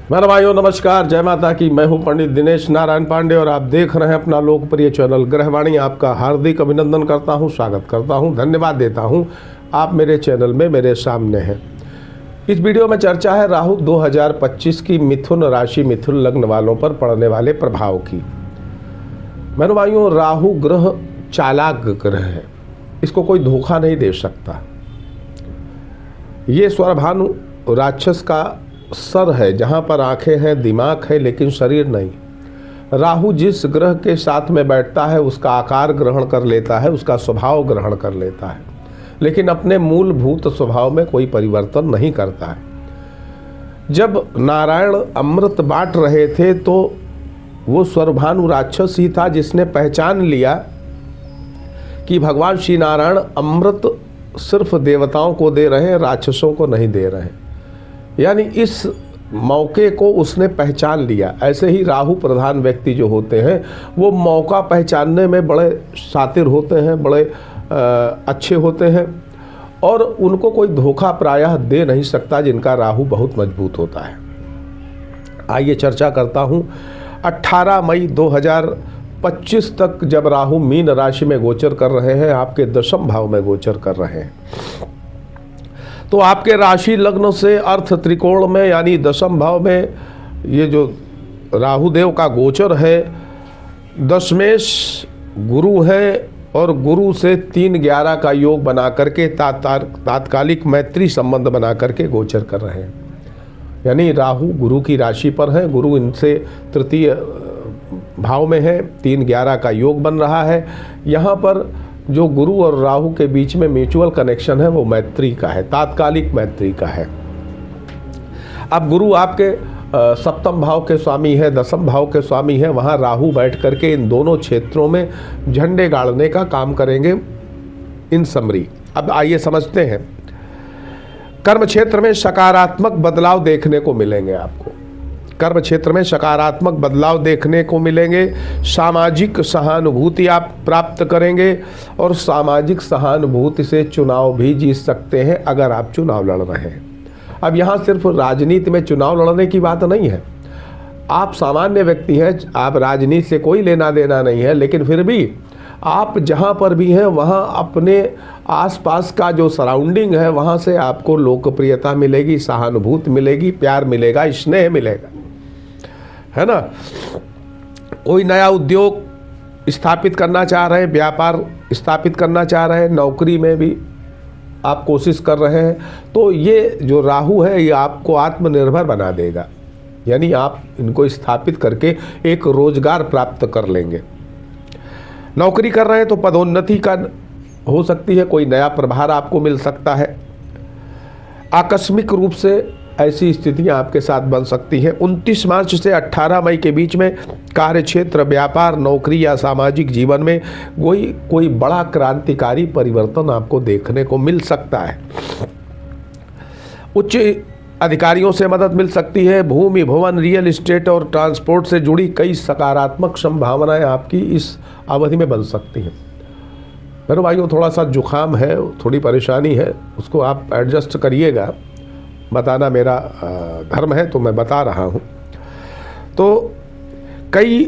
मेरे भाइयों नमस्कार, जय माता की। मैं हूं पंडित दिनेश नारायण पांडे और आप देख रहे हैं अपना लोकप्रिय चैनल ग्रहवाणी। आपका हार्दिक अभिनंदन करता हूं, स्वागत करता हूं, धन्यवाद देता हूं। आप मेरे चैनल में मेरे सामने हैं। इस वीडियो में चर्चा है राहु 2025 की मिथुन राशि मिथुन लग्न वालों पर पड़ने वाले प्रभाव की। मेरे भाइयों, राहु ग्रह चालाक ग्रह है, इसको कोई धोखा नहीं दे सकता। ये स्वरभानु राक्षस का सर है, जहाँ पर आंखें हैं, दिमाग है, लेकिन शरीर नहीं। राहु जिस ग्रह के साथ में बैठता है उसका आकार ग्रहण कर लेता है, उसका स्वभाव ग्रहण कर लेता है, लेकिन अपने मूलभूत स्वभाव में कोई परिवर्तन नहीं करता है। जब नारायण अमृत बांट रहे थे तो वो स्वरभानु राक्षस ही था जिसने पहचान लिया कि भगवान श्री नारायण अमृत सिर्फ देवताओं को दे रहे हैं, राक्षसों को नहीं दे रहे हैं। यानी इस मौके को उसने पहचान लिया। ऐसे ही राहु प्रधान व्यक्ति जो होते हैं वो मौका पहचानने में बड़े शातिर होते हैं, बड़े अच्छे होते हैं और उनको कोई धोखा प्रायः दे नहीं सकता जिनका राहु बहुत मजबूत होता है। आइए चर्चा करता हूँ। 18 मई 2025 तक जब राहु मीन राशि में गोचर कर रहे हैं, आपके दशम भाव में गोचर कर रहे हैं, तो आपके राशि लग्न से अर्थ त्रिकोण में यानी दशम भाव में ये जो राहुदेव का गोचर है, दशमेश गुरु है और गुरु से 3-11 का योग बना करके तात्कालिक मैत्री संबंध बना करके गोचर कर रहे हैं। यानी राहु गुरु की राशि पर है, गुरु इनसे तृतीय भाव में है, 3-11 का योग बन रहा है। यहाँ पर जो गुरु और राहु के बीच में म्यूचुअल कनेक्शन है वो मैत्री का है, तात्कालिक मैत्री का है। अब गुरु आपके सप्तम भाव के स्वामी है, दसम भाव के स्वामी है, वहाँ राहु बैठ करके इन दोनों क्षेत्रों में झंडे गाड़ने का काम करेंगे इन समरी। अब आइए समझते हैं। कर्म क्षेत्र में सकारात्मक बदलाव देखने को मिलेंगे आपको, कर्म क्षेत्र में सकारात्मक बदलाव देखने को मिलेंगे। सामाजिक सहानुभूति आप प्राप्त करेंगे और सामाजिक सहानुभूति से चुनाव भी जीत सकते हैं अगर आप चुनाव लड़ रहे हैं। अब यहाँ सिर्फ राजनीति में चुनाव लड़ने की बात नहीं है। आप सामान्य व्यक्ति हैं, आप राजनीति से कोई लेना देना नहीं है, लेकिन फिर भी आप जहाँ पर भी हैं वहाँ अपने आसपास का जो सराउंडिंग है वहाँ से आपको लोकप्रियता मिलेगी, सहानुभूति मिलेगी, प्यार मिलेगा, स्नेह मिलेगा, है ना। कोई नया उद्योग स्थापित करना चाह रहे हैं, व्यापार स्थापित करना चाह रहे हैं, नौकरी में भी आप कोशिश कर रहे हैं, तो ये जो राहु है ये आपको आत्मनिर्भर बना देगा। यानी आप इनको स्थापित करके एक रोजगार प्राप्त कर लेंगे। नौकरी कर रहे हैं तो पदोन्नति का हो सकती है, कोई नया प्रभार आपको मिल सकता है। आकस्मिक रूप से ऐसी स्थितियां आपके साथ बन सकती हैं। 29 मार्च से 18 मई के बीच में कार्यक्षेत्र, व्यापार, नौकरी या सामाजिक जीवन में कोई बड़ा क्रांतिकारी परिवर्तन आपको देखने को मिल सकता है। उच्च अधिकारियों से मदद मिल सकती है। भूमि, भवन, रियल एस्टेट और ट्रांसपोर्ट से जुड़ी कई सकारात्मक संभावनाएं आपकी इस अवधि में बन सकती हैं। मेरे भाइयों, थोड़ा सा जुकाम है, थोड़ी परेशानी है, उसको आप एडजस्ट करिएगा। बताना मेरा धर्म है तो मैं बता रहा हूँ। तो कई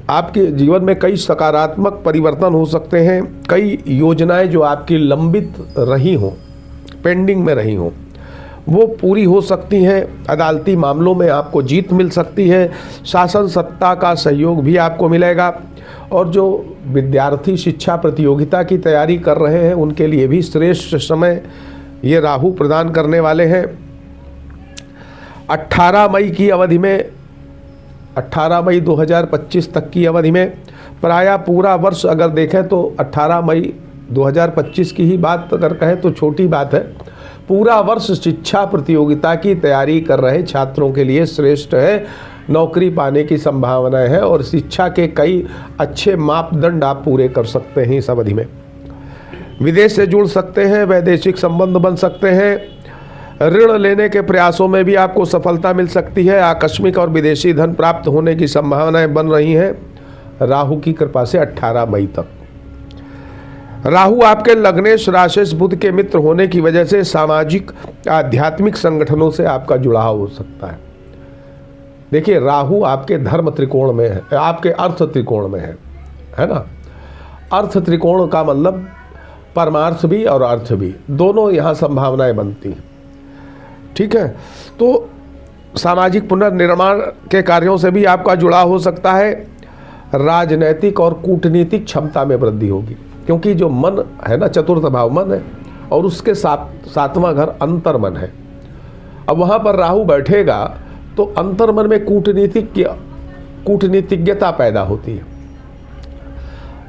आपके जीवन में कई सकारात्मक परिवर्तन हो सकते हैं। कई योजनाएं जो आपकी लंबित रही हों, पेंडिंग में रही हों, वो पूरी हो सकती हैं। अदालती मामलों में आपको जीत मिल सकती है। शासन सत्ता का सहयोग भी आपको मिलेगा और जो विद्यार्थी शिक्षा प्रतियोगिता की तैयारी कर रहे हैं उनके लिए भी श्रेष्ठ समय ये राहु प्रदान करने वाले हैं। 18 मई की अवधि में, 18 मई 2025 तक की अवधि में प्रायः पूरा वर्ष अगर देखें तो 18 मई 2025 की ही बात अगर कहें तो छोटी बात है। पूरा वर्ष शिक्षा प्रतियोगिता की तैयारी कर रहे छात्रों के लिए श्रेष्ठ है। नौकरी पाने की संभावनाएं हैं और शिक्षा के कई अच्छे मापदंड आप पूरे कर सकते हैं इस अवधि में। विदेश से जुड़ सकते हैं, वैदेशिक संबंध बन सकते हैं। ऋण लेने के प्रयासों में भी आपको सफलता मिल सकती है। आकस्मिक और विदेशी धन प्राप्त होने की संभावनाएं बन रही हैं राहु की कृपा से 18 मई तक। राहु आपके लग्नेश राशेश बुध के मित्र होने की वजह से सामाजिक आध्यात्मिक संगठनों से आपका जुड़ाव हो सकता है। देखिए, राहु आपके धर्म त्रिकोण में है, आपके अर्थ त्रिकोण में है ना। अर्थ त्रिकोण का मतलब परमार्थ भी और अर्थ भी, दोनों यहाँ संभावनाएं बनती हैं। ठीक है, तो सामाजिक पुनर्निर्माण के कार्यों से भी आपका जुड़ाव हो सकता है। राजनैतिक और कूटनीतिक क्षमता में वृद्धि होगी, क्योंकि जो मन है ना, चतुर्थ भाव मन है और उसके सातवां घर अंतर्मन है। अब वहाँ पर राहु बैठेगा तो अंतर्मन में कूटनीतिज्ञता पैदा होती है,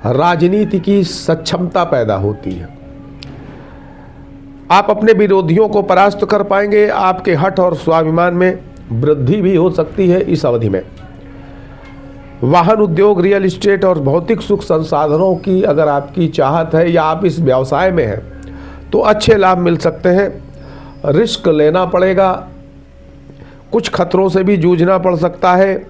राजनीति की सक्षमता पैदा होती है। आप अपने विरोधियों को परास्त कर पाएंगे। आपके हठ और स्वाभिमान में वृद्धि भी हो सकती है इस अवधि में। वाहन उद्योग, रियल एस्टेट और भौतिक सुख संसाधनों की अगर आपकी चाहत है या आप इस व्यवसाय में हैं तो अच्छे लाभ मिल सकते हैं। रिस्क लेना पड़ेगा, कुछ खतरों से भी जूझना पड़ सकता है।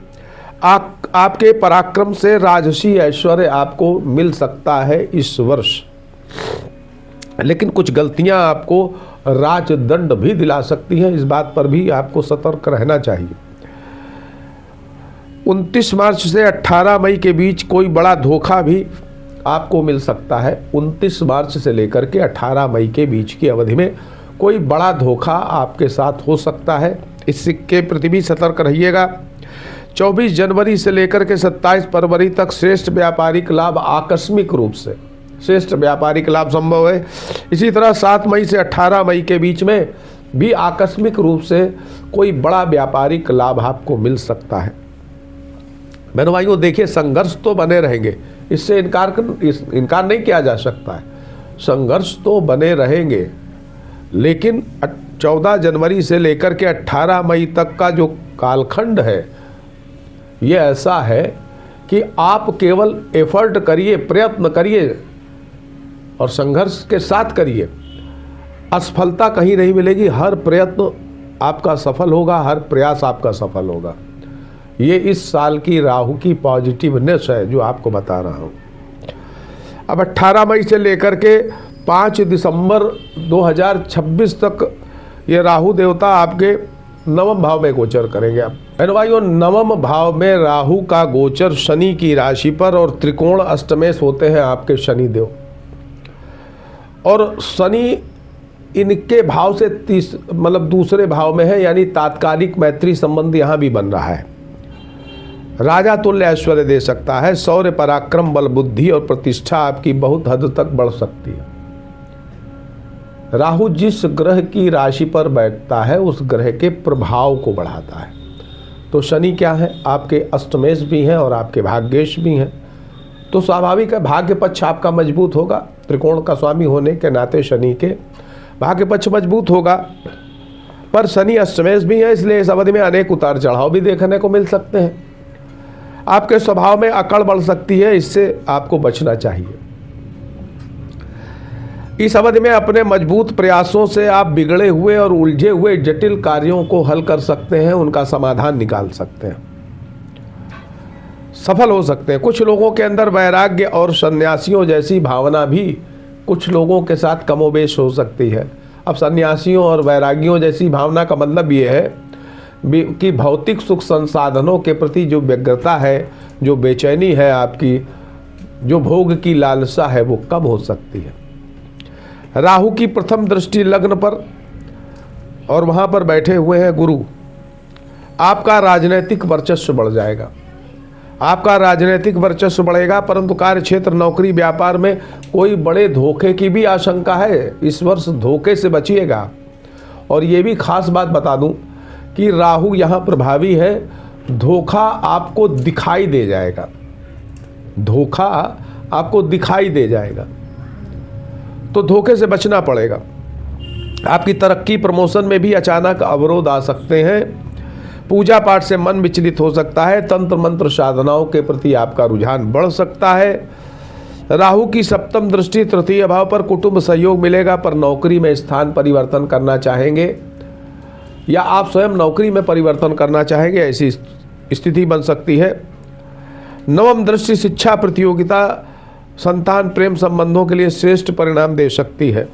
आपके पराक्रम से राजसी ऐश्वर्य आपको मिल सकता है इस वर्ष, लेकिन कुछ गलतियां आपको राजदंड भी दिला सकती हैं। इस बात पर भी आपको सतर्क रहना चाहिए। 29 मार्च से 18 मई के बीच कोई बड़ा धोखा भी आपको मिल सकता है। 29 मार्च से लेकर के 18 मई के बीच की अवधि में कोई बड़ा धोखा आपके साथ हो सकता है, इसके प्रति भी सतर्क रहिएगा। 24 जनवरी से लेकर के 27 फरवरी तक श्रेष्ठ व्यापारिक लाभ आकस्मिक रूप से श्रेष्ठ व्यापारिक लाभ संभव है। इसी तरह 7 मई से 18 मई के बीच में भी आकस्मिक रूप से कोई बड़ा व्यापारिक लाभ आपको मिल सकता है। बहनों भाइयों, देखिए, संघर्ष तो बने रहेंगे, इससे इनकार नहीं किया जा सकता है। संघर्ष तो बने रहेंगे, लेकिन 14 जनवरी से लेकर के 18 मई तक का जो कालखंड है ये ऐसा है कि आप केवल एफर्ट करिए, प्रयत्न करिए और संघर्ष के साथ करिए। असफलता कहीं नहीं मिलेगी, हर प्रयत्न आपका सफल होगा, हर प्रयास आपका सफल होगा। ये इस साल की राहु की पॉजिटिवनेस है जो आपको बता रहा हूँ। अब 18 मई से लेकर के 5 दिसंबर 2026 तक ये राहु देवता आपके नवम भाव में गोचर करेंगे। आप भाइयों, नवम भाव में राहु का गोचर शनि की राशि पर और त्रिकोण अष्टमेश होते हैं आपके शनिदेव, और शनि इनके भाव से दूसरे भाव में है, यानी तात्कालिक मैत्री संबंध यहाँ भी बन रहा है। राजा तुल्य ऐश्वर्य दे सकता है। शौर्य, पराक्रम, बल, बुद्धि और प्रतिष्ठा आपकी बहुत हद तक बढ़ सकती है। राहु जिस ग्रह की राशि पर बैठता है उस ग्रह के प्रभाव को बढ़ाता है। तो शनि क्या है, आपके अष्टमेश भी हैं और आपके भाग्येश भी हैं, तो स्वाभाविक है भाग्य पक्ष आपका मजबूत होगा। त्रिकोण का स्वामी होने के नाते शनि के भाग्य पक्ष मजबूत होगा। पर शनि अष्टमेश भी है, इसलिए इस अवधि में अनेक उतार चढ़ाव भी देखने को मिल सकते हैं। आपके स्वभाव में अकड़ बढ़ सकती है, इससे आपको बचना चाहिए। इस अवधि में अपने मजबूत प्रयासों से आप बिगड़े हुए और उलझे हुए जटिल कार्यों को हल कर सकते हैं, उनका समाधान निकाल सकते हैं, सफल हो सकते हैं। कुछ लोगों के अंदर वैराग्य और सन्यासियों जैसी भावना भी कुछ लोगों के साथ कमोबेश हो सकती है। अब सन्यासियों और वैरागियों जैसी भावना का मतलब ये है कि भौतिक सुख संसाधनों के प्रति जो व्यग्रता है, जो बेचैनी है आपकी, जो भोग की लालसा है, वो कम हो सकती है। राहु की प्रथम दृष्टि लग्न पर और वहाँ पर बैठे हुए हैं गुरु। आपका राजनीतिक वर्चस्व बढ़ जाएगा, आपका राजनीतिक वर्चस्व बढ़ेगा, परंतु कार्य क्षेत्र, नौकरी, व्यापार में कोई बड़े धोखे की भी आशंका है। इस वर्ष धोखे से बचिएगा। और ये भी खास बात बता दूं कि राहु यहाँ प्रभावी है, धोखा आपको दिखाई दे जाएगा, धोखा आपको दिखाई दे जाएगा, तो धोखे से बचना पड़ेगा। आपकी तरक्की, प्रमोशन में भी अचानक अवरोध आ सकते हैं। पूजा पाठ से मन विचलित हो सकता है। तंत्र मंत्र साधनाओं के प्रति आपका रुझान बढ़ सकता है। राहु की सप्तम दृष्टि तृतीय भाव पर, कुटुंब सहयोग मिलेगा, पर नौकरी में स्थान परिवर्तन करना चाहेंगे या आप स्वयं नौकरी में परिवर्तन करना चाहेंगे, ऐसी स्थिति बन सकती है। नवम दृष्टि शिक्षा, प्रतियोगिता संतान प्रेम संबंधों के लिए श्रेष्ठ परिणाम दे सकती है।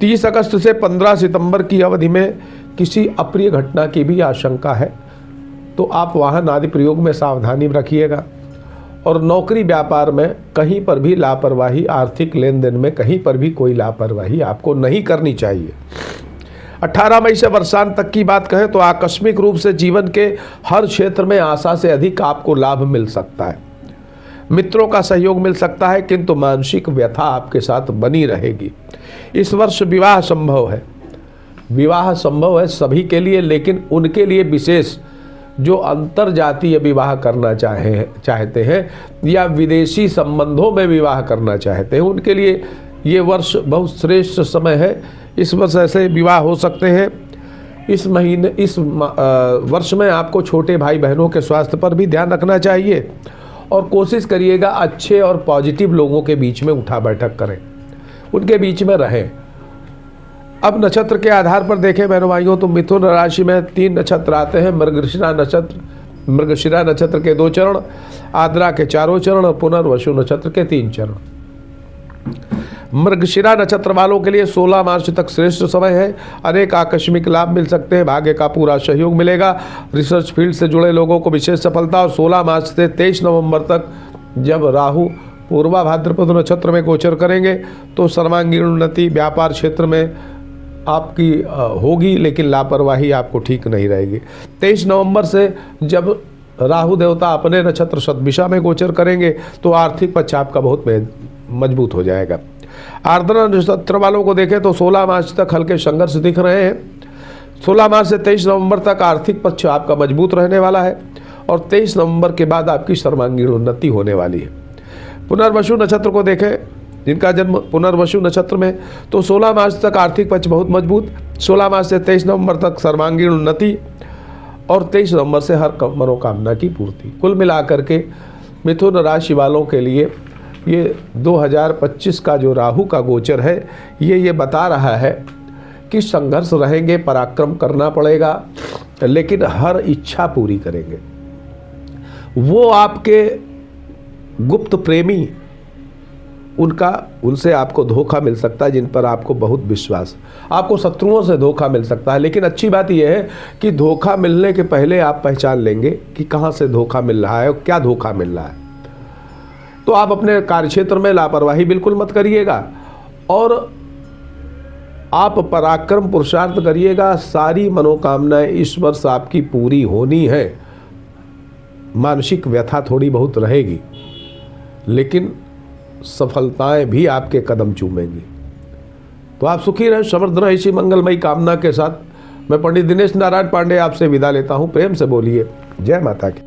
30 अगस्त से 15 सितंबर की अवधि में किसी अप्रिय घटना की भी आशंका है, तो आप वाहन आदि प्रयोग में सावधानी रखिएगा। और नौकरी व्यापार में कहीं पर भी लापरवाही, आर्थिक लेन देन में कहीं पर भी कोई लापरवाही आपको नहीं करनी चाहिए। 18 मई से वर्षांत तक की बात कहें तो आकस्मिक रूप से जीवन के हर क्षेत्र में आशा से अधिक आपको लाभ मिल सकता है। मित्रों का सहयोग मिल सकता है, किंतु मानसिक व्यथा आपके साथ बनी रहेगी। इस वर्ष विवाह संभव है। विवाह संभव है सभी के लिए, लेकिन उनके लिए विशेष जो अंतरजातीय विवाह करना चाहते हैं या विदेशी संबंधों में विवाह करना चाहते हैं, उनके लिए ये वर्ष बहुत श्रेष्ठ समय है। इस वर्ष ऐसे विवाह हो सकते हैं। इस वर्ष में आपको छोटे भाई बहनों के स्वास्थ्य पर भी ध्यान रखना चाहिए और कोशिश करिएगा अच्छे और पॉजिटिव लोगों के बीच में उठा बैठक करें, उनके बीच में रहें। अब नक्षत्र के आधार पर देखें बहनों भाइयों, तो मिथुन राशि में 3 नक्षत्र आते हैं। मृगशिरा नक्षत्र के 2 चरण, आद्रा के 4 चरण और पुनर्वसु नक्षत्र के 3 चरण। मृगशिरा नक्षत्र वालों के लिए 16 मार्च तक श्रेष्ठ समय है। अनेक आकस्मिक लाभ मिल सकते हैं, भाग्य का पूरा सहयोग मिलेगा। रिसर्च फील्ड से जुड़े लोगों को विशेष सफलता। और 16 मार्च से 23 नवंबर तक जब राहु पूर्वा भाद्रपद नक्षत्र में गोचर करेंगे तो सर्वांगीण उन्नति व्यापार क्षेत्र में आपकी होगी, लेकिन लापरवाही आपको ठीक नहीं रहेगी। 23 नवंबर से जब राहु देवता अपने नक्षत्र सतभिषा में गोचर करेंगे तो आर्थिक पक्ष आपका बहुत मजबूत हो जाएगा। आर्द्रा नक्षत्र वालों को देखें तो 16 मार्च तक हल्के संघर्ष दिख रहे हैं। 16 मार्च से 23 नवंबर तक आर्थिक पक्ष आपका मजबूत रहने वाला है और 23 नवंबर के बाद आपकी सर्वांगीण उन्नति होने वाली है। पुनर्वसु नक्षत्र को देखें, जिनका जन्म पुनर्वसु नक्षत्र में, तो 16 मार्च तक आर्थिक पक्ष बहुत मजबूत, 16 मार्च से 23 नवंबर तक सर्वांगीण उन्नति और 23 नवंबर से हर मनोकामना की पूर्ति। कुल मिलाकर के मिथुन राशि वालों के लिए ये 2025 का जो राहु का गोचर है ये बता रहा है कि संघर्ष रहेंगे, पराक्रम करना पड़ेगा, लेकिन हर इच्छा पूरी करेंगे। वो आपके गुप्त प्रेमी, उनसे आपको धोखा मिल सकता है, जिन पर आपको बहुत विश्वास। आपको शत्रुओं से धोखा मिल सकता है, लेकिन अच्छी बात यह है कि धोखा मिलने के पहले आप पहचान लेंगे कि कहाँ से धोखा मिल रहा है और क्या धोखा मिल रहा है। तो आप अपने कार्यक्षेत्र में लापरवाही बिल्कुल मत करिएगा और आप पराक्रम पुरुषार्थ करिएगा। सारी मनोकामनाएं इस वर्ष आपकी पूरी होनी है। मानसिक व्यथा थोड़ी बहुत रहेगी, लेकिन सफलताएं भी आपके कदम चूमेंगी। तो आप सुखी रहें, समृद्ध रहें। इसी मंगलमयी कामना के साथ मैं पंडित दिनेश नारायण पांडे आपसे विदा लेता हूं। प्रेम से बोलिए जय माता की।